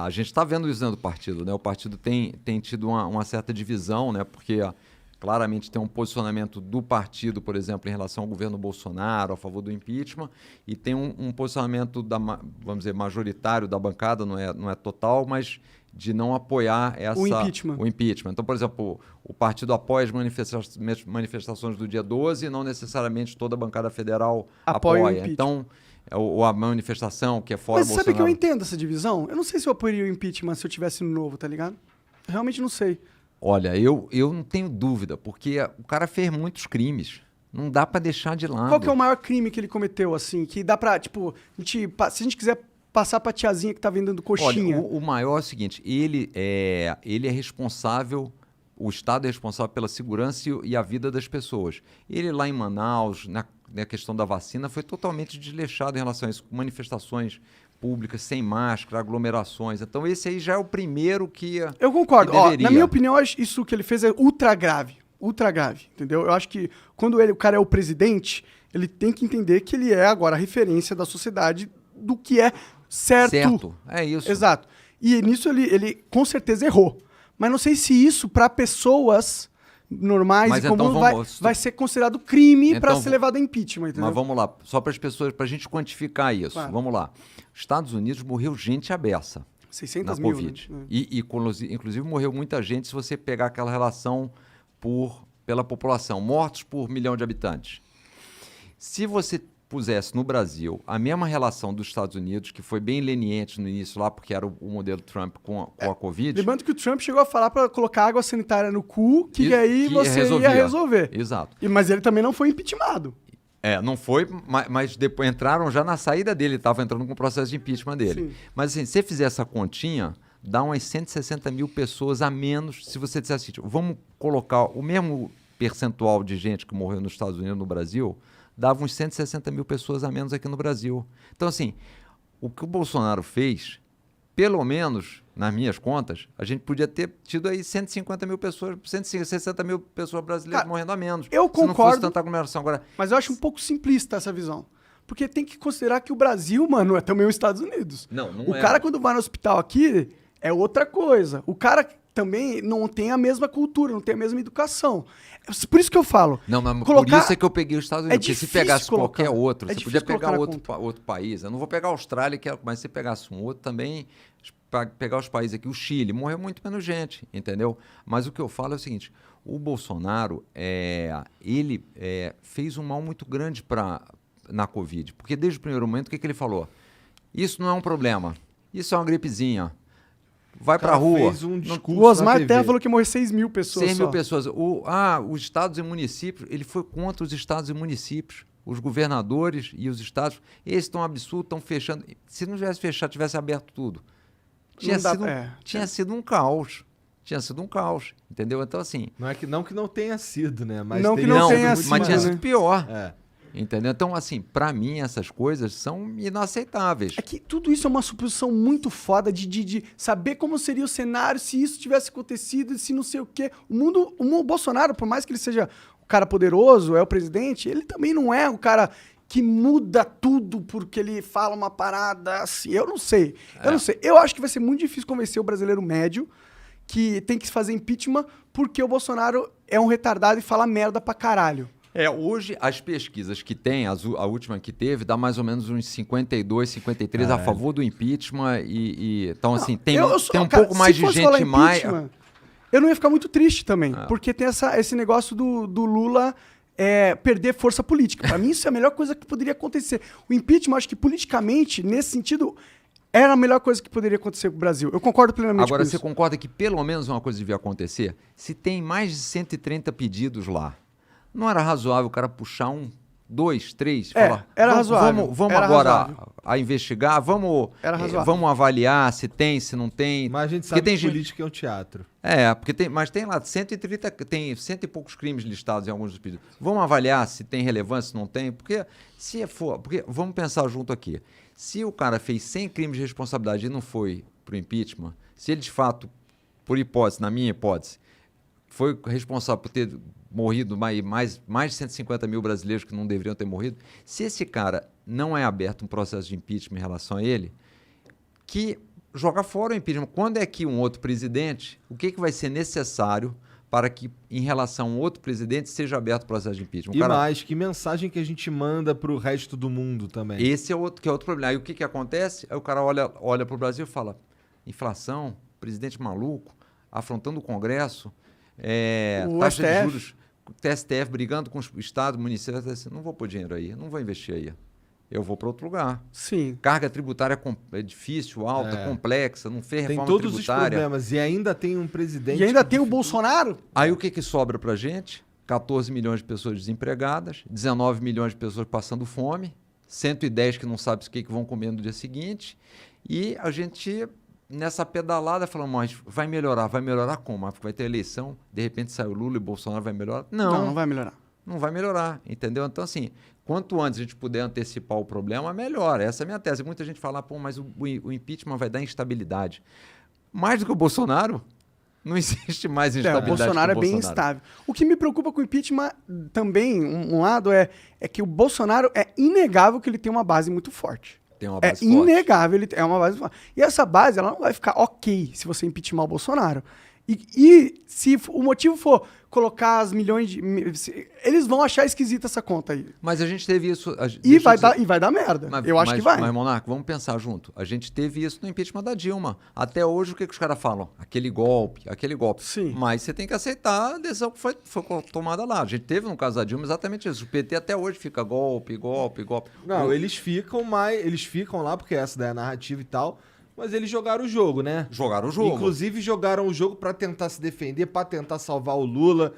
A gente está vendo isso dentro do partido, né? O partido tem tido uma certa divisão, né? Porque claramente tem um posicionamento do partido, por exemplo, em relação ao governo Bolsonaro, a favor do impeachment, e tem um posicionamento, vamos dizer, majoritário da bancada, não é total, mas de não apoiar o impeachment. Então, por exemplo, o partido apoia as manifestações do dia 12 e não necessariamente toda a bancada federal apoia. Então, a manifestação que é fora Mas Bolsonaro... sabe que eu entendo essa divisão? Eu não sei se eu apoiaria o impeachment se eu tivesse no Novo, tá ligado? Eu realmente não sei. Olha, eu não tenho dúvida, porque o cara fez muitos crimes. Não dá pra deixar de lado. Qual que é o maior crime que ele cometeu, assim? Que dá pra, tipo, se a gente quiser passar pra tiazinha que tá vendendo coxinha. Olha, o maior é o seguinte, ele é responsável, o Estado é responsável pela segurança e a vida das pessoas. Ele lá em Manaus, na questão da vacina, foi totalmente desleixado em relação a isso, com manifestações públicas, sem máscara, aglomerações. Então esse aí já é o primeiro que eu concordo. Que deveria. Na minha opinião, isso que ele fez é ultra grave. Ultra grave, entendeu? Eu acho que quando o cara é o presidente, ele tem que entender que ele é agora a referência da sociedade do que é certo. É isso. Exato. E nisso ele com certeza errou. Mas não sei se isso, para pessoas normais e comuns, vai ser considerado crime para ser levado a impeachment, entendeu? Mas vamos lá, só para as pessoas, para a gente quantificar isso. Claro. Vamos lá. Estados Unidos morreu gente à beça 600 na mil, Covid. Né? E inclusive morreu muita gente se você pegar aquela relação pela população. Mortos por 1 milhão de habitantes. Se você pusesse no Brasil a mesma relação dos Estados Unidos, que foi bem leniente no início lá, porque era o modelo Trump com a Covid... Lembrando que o Trump chegou a falar para colocar água sanitária no cu, que aí você ia resolver. Exato. Mas ele também não foi impeachmentado. Não foi, mas depois entraram já na saída dele, estava entrando com o processo de impeachment dele. Sim. Mas assim, se você fizer essa continha, dá umas 160 mil pessoas a menos, se você disser assim, vamos colocar o mesmo percentual de gente que morreu nos Estados Unidos no Brasil, dava uns 160 mil pessoas a menos aqui no Brasil. Então, assim, o que o Bolsonaro fez, pelo menos, nas minhas contas, a gente podia ter tido aí 150 mil pessoas, 160 mil pessoas brasileiras morrendo a menos. Eu concordo, se não fosse tanta aglomeração. Agora, mas eu acho um pouco simplista essa visão. Porque tem que considerar que o Brasil, mano, é também os Estados Unidos. Não o cara, quando vai no hospital aqui, é outra coisa. O cara também não tem a mesma cultura, não tem a mesma educação. Por isso que eu falo. Não, mas por isso é que eu peguei os Estados Unidos. Porque se pegasse qualquer outro, você podia pegar outro país. Eu não vou pegar a Austrália, mas se pegasse um outro também, pegar os países aqui, o Chile, morreu muito menos gente, entendeu? Mas o que eu falo é o seguinte, o Bolsonaro, ele fez um mal muito grande na Covid. Porque desde o primeiro momento, o que ele falou? Isso não é um problema, isso é uma gripezinha. Vai pra rua. Fez um discurso o Osmar Terra falou que morreu 6 mil pessoas. 6 mil pessoas. Os estados e municípios, ele foi contra os estados e municípios. Os governadores e os estados, eles estão absurdos, estão fechando. Se não tivesse fechado, tivesse aberto tudo, tinha sido um caos. Tinha sido um caos, entendeu? Então, assim... Não que não tenha sido, né? Mas não que não tenha sido, mas tinha sido pior. Entendeu? Então, assim, pra mim, essas coisas são inaceitáveis. É que tudo isso é uma suposição muito foda de saber como seria o cenário se isso tivesse acontecido, se não sei o quê. O Bolsonaro, por mais que ele seja o cara poderoso, é o presidente, ele também não é o cara que muda tudo porque ele fala uma parada assim. Eu não sei. Eu acho que vai ser muito difícil convencer o brasileiro médio que tem que fazer impeachment porque o Bolsonaro é um retardado e fala merda pra caralho. Hoje, as pesquisas que tem, a última que teve, dá mais ou menos uns 52, 53 a favor do impeachment. Então, assim, tem um pouco mais de gente mais... Eu não ia ficar muito triste também, porque tem esse negócio do Lula perder força política. Para mim, isso é a melhor coisa que poderia acontecer. O impeachment, acho que politicamente, nesse sentido... Era a melhor coisa que poderia acontecer com o Brasil. Eu concordo plenamente com isso. Agora, você concorda que pelo menos uma coisa devia acontecer? Se tem mais de 130 pedidos lá, não era razoável o cara puxar 2, 3, falar... Era razoável. Vamos era agora razoável. A investigar, vamos avaliar se tem, se não tem. Mas a gente sabe que política é um teatro. Mas tem lá 130, tem 100 e poucos crimes listados em alguns dos pedidos. Vamos avaliar se tem relevância, se não tem, porque vamos pensar junto aqui. Se o cara fez 100 crimes de responsabilidade e não foi pro impeachment, se ele de fato, por hipótese, na minha hipótese, foi responsável por ter morrido mais de 150 mil brasileiros que não deveriam ter morrido, se esse cara não é aberto um processo de impeachment em relação a ele, que joga fora o impeachment. Quando é que um outro presidente, o que vai ser necessário para que, em relação a um outro presidente, seja aberto o processo de impeachment? Mais, que mensagem que a gente manda para o resto do mundo também? Esse é outro problema. Aí o que acontece? Aí o cara olha para o Brasil e fala, inflação, presidente maluco, afrontando o Congresso, taxa de juros, TSTF brigando com o Estado, município, assim, não vou pôr dinheiro aí, não vou investir aí. Eu vou para outro lugar. Sim. Carga tributária é difícil, alta, complexa, não fez reforma tributária. Tem todos os problemas. E ainda tem um presidente... E ainda tem o Bolsonaro? Aí o que sobra para gente? 14 milhões de pessoas desempregadas, 19 milhões de pessoas passando fome, 110 que não sabem o que vão comer no dia seguinte. E a gente, nessa pedalada, falando, mas vai melhorar como? Porque vai ter eleição, de repente sai o Lula e o Bolsonaro, vai melhorar? Não vai melhorar. Não vai melhorar, entendeu? Então, assim, quanto antes a gente puder antecipar o problema, melhor. Essa é a minha tese. Muita gente fala, mas o impeachment vai dar instabilidade. Mais do que o Bolsonaro, não existe mais instabilidade. O Bolsonaro é bem instável. O que me preocupa com o impeachment também, um lado, é que o Bolsonaro é inegável que ele tem uma base muito forte. Tem uma base forte. Inegável, ele é uma base forte. E essa base, ela não vai ficar ok se você impeachment o Bolsonaro. E se o motivo for colocar as milhões de... Eles vão achar esquisita essa conta aí. Mas a gente teve isso... E vai dar merda. Eu acho que vai. Mas, Monarca, vamos pensar junto. A gente teve isso no impeachment da Dilma. Até hoje, o que os caras falam? Aquele golpe. Sim. Mas você tem que aceitar a decisão que foi tomada lá. A gente teve, no caso da Dilma, exatamente isso. O PT até hoje fica golpe. Não, eles ficam lá, porque essa daí é a narrativa e tal... Mas eles jogaram o jogo, né? Jogaram o jogo. Inclusive, jogaram o jogo pra tentar se defender, pra tentar salvar o Lula,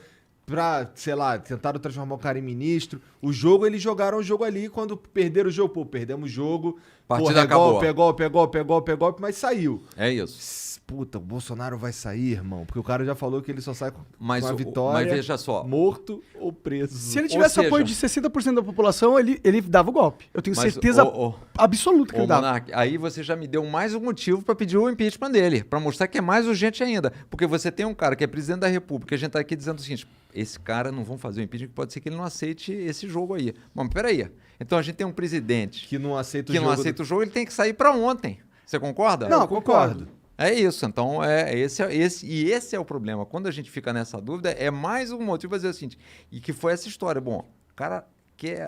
pra, sei lá, tentaram transformar o cara em ministro. Eles jogaram o jogo ali. Quando perderam o jogo, perdemos o jogo. Partida acabou. Golpe, mas saiu. É isso. Puta, o Bolsonaro vai sair, irmão. Porque o cara já falou que ele só sai com a vitória, mas veja só, morto ou preso. Se ele tivesse apoio de 60% da população, ele dava o golpe. Eu tenho certeza absoluta que ele dava. Monark, aí você já me deu mais um motivo para pedir o impeachment dele, para mostrar que é mais urgente ainda. Porque você tem um cara que é presidente da República, a gente tá aqui dizendo o seguinte, esse cara não vão fazer o impeachment, pode ser que ele não aceite esse jogo aí. Mas peraí, então a gente tem um presidente que não aceita o jogo, ele tem que sair para ontem. Você concorda? Não, concordo. É isso, então esse é o problema. Quando a gente fica nessa dúvida, é mais um motivo para dizer o seguinte, e que foi essa história. Bom, o cara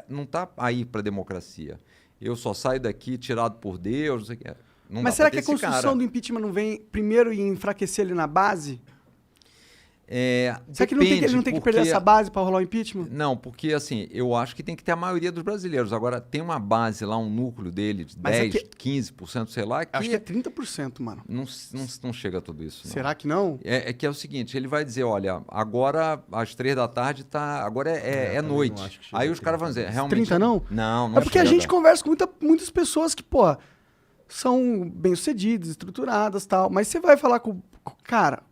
não tá aí para democracia. Eu só saio daqui tirado por Deus, não sei o que. Mas será que a construção do impeachment não vem primeiro em enfraquecer ele na base? Será que ele não tem que perder essa base para rolar o impeachment? Não, porque assim, eu acho que tem que ter a maioria dos brasileiros. Agora, tem uma base lá, um núcleo dele de 10%, 15%, sei lá. Acho que é 30%, mano. Não chega a tudo isso. Não. Será que não? Que é o seguinte, ele vai dizer, olha, agora às 3 da tarde tá... Agora é noite. Aí os caras vão dizer, realmente... 30 não? Não é porque a gente conversa com muitas pessoas que, pô, são bem-sucedidas, estruturadas e tal. Mas você vai falar com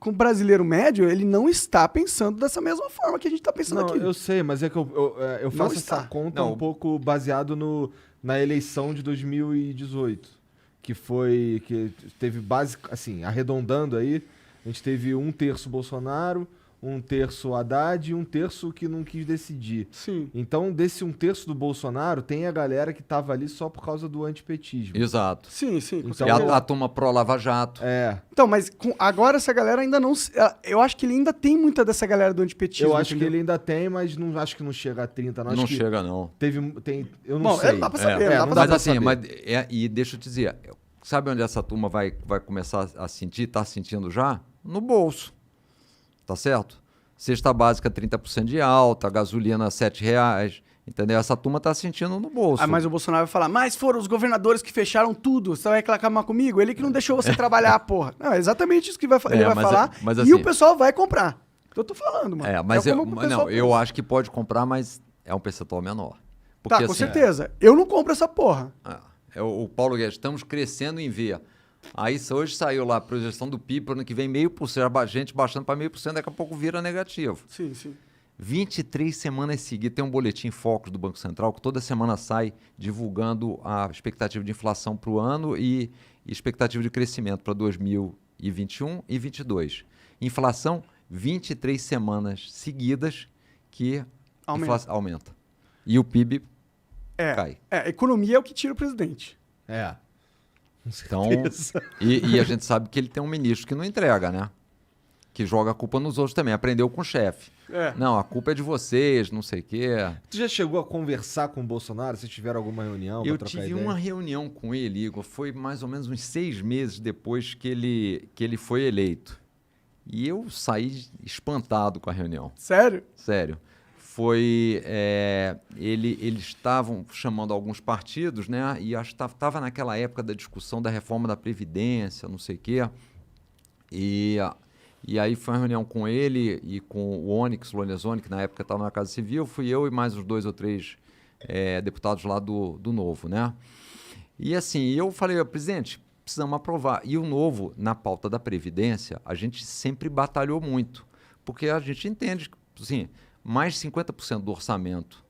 o brasileiro médio, ele não está pensando dessa mesma forma que a gente está pensando aqui. Eu sei, mas é que eu faço essa conta um pouco baseado na eleição de 2018, que teve base, assim, arredondando aí, a gente teve 1/3 Bolsonaro, 1/3 Haddad e 1/3 que não quis decidir. Sim. Então, desse 1/3 do Bolsonaro, tem a galera que tava ali só por causa do antipetismo. Exato. Sim. Então, a turma pró-Lava Jato. Então, mas agora essa galera ainda não... Eu acho que ele ainda tem muita dessa galera do antipetismo. Eu acho que ele ainda tem, mas não acho que não chega a 30. Não chega, não. Eu não sei. Dá pra saber. Mas assim, e deixa eu te dizer, sabe onde essa turma vai começar a sentir, tá sentindo já? No bolso. Tá certo? Cesta básica 30% de alta, gasolina R$7, entendeu? Essa turma tá sentindo no bolso. Mas o Bolsonaro vai falar, mas foram os governadores que fecharam tudo, você vai reclamar comigo? Ele que não deixou você trabalhar, porra. Não, é exatamente isso que ele vai falar, mas e assim, o pessoal vai comprar. Eu tô falando, mano. Eu acho que pode comprar, mas é um percentual menor. Porque, tá, com certeza. Eu não compro essa porra. O Paulo Guedes, estamos crescendo em V. Aí hoje saiu lá a projeção do PIB para o ano que vem 0,5%, a gente baixando para 0,5%, daqui a pouco vira negativo. Sim. 23 semanas seguidas, tem um boletim Focus do Banco Central que toda semana sai divulgando a expectativa de inflação para o ano e expectativa de crescimento para 2021 e 2022. Inflação, 23 semanas seguidas que aumenta. E o PIB cai. Economia é o que tira o presidente. Então, e a gente sabe que ele tem um ministro que não entrega, né? Que joga a culpa nos outros também. Aprendeu com o chefe. Não, a culpa é de vocês, não sei o quê. Tu já chegou a conversar com o Bolsonaro? Vocês tiveram alguma reunião? Eu tive uma reunião com ele, Igor. Foi mais ou menos uns 6 meses depois que ele foi eleito. E eu saí espantado com a reunião. Sério? Sério. Foi... eles estavam chamando alguns partidos, né? E acho que estava naquela época da discussão da reforma da Previdência, não sei o quê. E aí foi uma reunião com ele e com o Onyx Lorenzoni, que na época estava na Casa Civil. Fui eu e mais uns 2 ou 3 deputados lá do Novo, né? E assim, eu falei, presidente, precisamos aprovar. E o Novo, na pauta da Previdência, a gente sempre batalhou muito. Porque a gente entende que, assim, mais de 50% do orçamento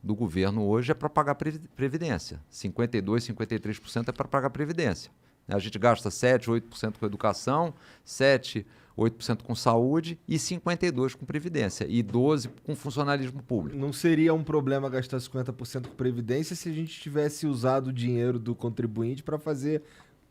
do governo hoje é para pagar Previdência. 52%, 53% é para pagar Previdência. A gente gasta 7%, 8% com educação, 7%, 8% com saúde e 52% com Previdência. E 12% com funcionalismo público. Não seria um problema gastar 50% com Previdência se a gente tivesse usado o dinheiro do contribuinte para fazer...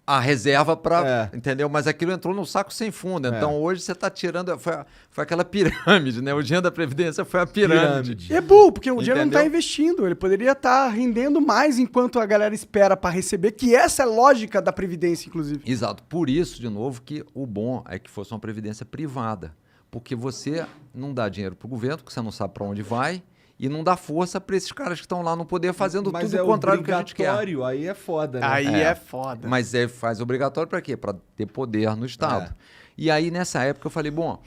a reserva para... Entendeu? Mas aquilo entrou no saco sem fundo. Então, hoje você está tirando... Foi aquela pirâmide, né? O dinheiro da Previdência foi a pirâmide. E é burro, porque o dinheiro não está investindo. Ele poderia estar rendendo mais enquanto a galera espera para receber, que essa é a lógica da Previdência, inclusive. Exato. Por isso, de novo, que o bom é que fosse uma Previdência privada. Porque você não dá dinheiro para o governo, porque você não sabe para onde vai, e não dá força para esses caras que estão lá no poder fazendo tudo o contrário do que a gente quer. Aí é foda, né? Aí é foda. Mas faz obrigatório para quê? Para ter poder no Estado. E aí, nessa época, eu falei, bom,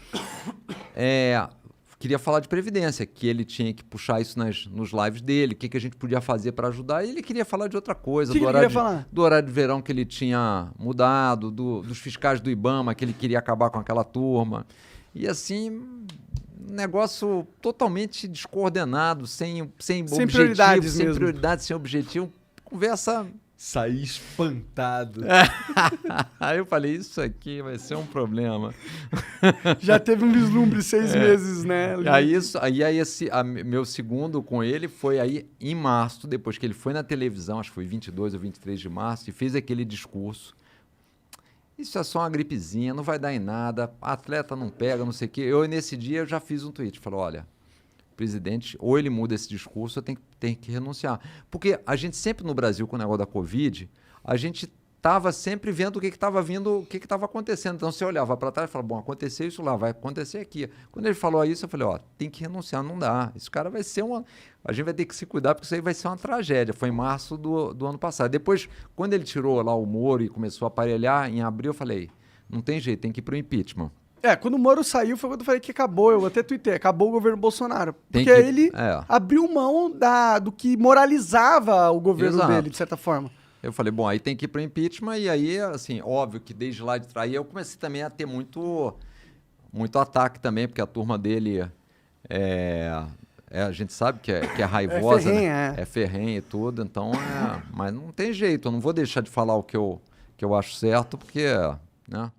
queria falar de Previdência, que ele tinha que puxar isso nos lives dele, o que a gente podia fazer para ajudar. E ele queria falar de outra coisa, do horário de verão que ele tinha mudado, dos fiscais do IBAMA, que ele queria acabar com aquela turma. E assim... negócio totalmente descoordenado, sem objetivo, prioridades sem mesmo. prioridade, sem objetivo. Conversa... Saí espantado. Aí eu falei, isso aqui vai ser um problema. Já teve um vislumbre 6 meses, né? Meu segundo com ele foi aí em março, depois que ele foi na televisão, acho que foi 22 ou 23 de março, e fez aquele discurso. Isso é só uma gripezinha, não vai dar em nada, atleta não pega, não sei o quê. Nesse dia, eu já fiz um tweet, falei, olha, o presidente, ou ele muda esse discurso, ou tem que renunciar. Porque a gente sempre no Brasil, com o negócio da Covid, a gente estava sempre vendo o que estava vindo, o que estava acontecendo. Então, você olhava para trás e falava, bom, aconteceu isso lá, vai acontecer aqui. Quando ele falou isso, eu falei, ó, tem que renunciar, não dá. Esse cara vai ser a gente vai ter que se cuidar, porque isso aí vai ser uma tragédia. Foi em março do ano passado. Depois, quando ele tirou lá o Moro e começou a aparelhar, em abril, eu falei, não tem jeito, tem que ir para o impeachment. Quando o Moro saiu, foi quando eu falei que acabou, eu até tuitei, acabou o governo Bolsonaro. Porque ele abriu mão do que moralizava o governo dele, de certa forma. Eu falei, bom, aí tem que ir para o impeachment, e aí, assim, óbvio que desde lá de trás, eu comecei também a ter muito ataque também, porque a turma dele a gente sabe que é raivosa, ferrenha, né? É ferrenha e tudo, então, mas não tem jeito, eu não vou deixar de falar o que eu acho certo, porque, né?